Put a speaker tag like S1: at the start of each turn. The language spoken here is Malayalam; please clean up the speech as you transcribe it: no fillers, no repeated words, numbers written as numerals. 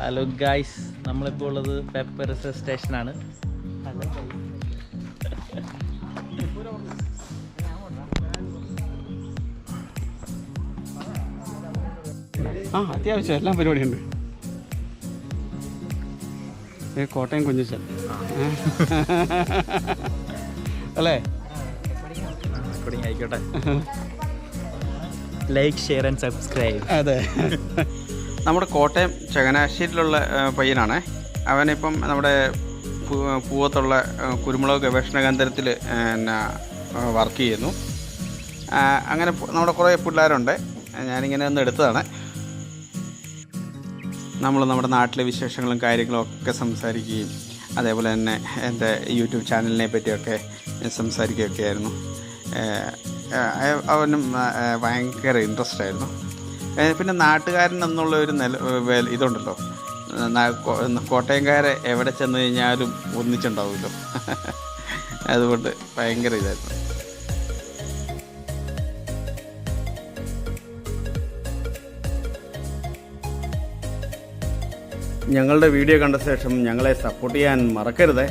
S1: ഹലോ ഗായ്സ്, നമ്മളിപ്പോൾ ഉള്ളത് പെപ്പർ സ്റ്റേഷനാണ്.
S2: അത്യാവശ്യം എല്ലാം പരിപാടിയുണ്ട്. കോട്ടയം കുഞ്ഞച്ചൻ അല്ലേ?
S1: ആയിക്കോട്ടെ. Like, share and subscribe.
S2: അതെ, നമ്മുടെ കോട്ടയം ചങ്ങനാശ്ശേരിയിലുള്ള പയ്യനാണ്. അവനിപ്പം നമ്മുടെ പൂവത്തുള്ള കുരുമുളക് ഗവേഷണ കേന്ദ്രത്തിൽ വർക്ക് ചെയ്യുന്നു. അങ്ങനെ നമ്മുടെ കുറേ പിള്ളേരുണ്ട്. ഞാനിങ്ങനെ ഒന്ന് എടുത്തതാണ്. നമ്മൾ നമ്മുടെ നാട്ടിലെ വിശേഷങ്ങളും കാര്യങ്ങളും ഒക്കെ സംസാരിക്കുകയും അതേപോലെ തന്നെ എൻ്റെ യൂട്യൂബ് ചാനലിനെ പറ്റിയൊക്കെ സംസാരിക്കുകയൊക്കെ ആയിരുന്നു. അവനും ഭയങ്കര ഇൻട്രസ്റ്റ് ആയിരുന്നു. പിന്നെ നാട്ടുകാരൻ എന്നുള്ള ഒരു ഇതുണ്ടല്ലോ, കോട്ടയംകാരെ എവിടെ ചെന്ന് കഴിഞ്ഞാലും ഒന്നിച്ചുണ്ടാവുമല്ലോ. അതുകൊണ്ട് ഭയങ്കര ഇതായിരുന്നു. ഞങ്ങളുടെ വീഡിയോ കണ്ട ശേഷം ഞങ്ങളെ സപ്പോർട്ട് ചെയ്യാൻ മറക്കരുതേ.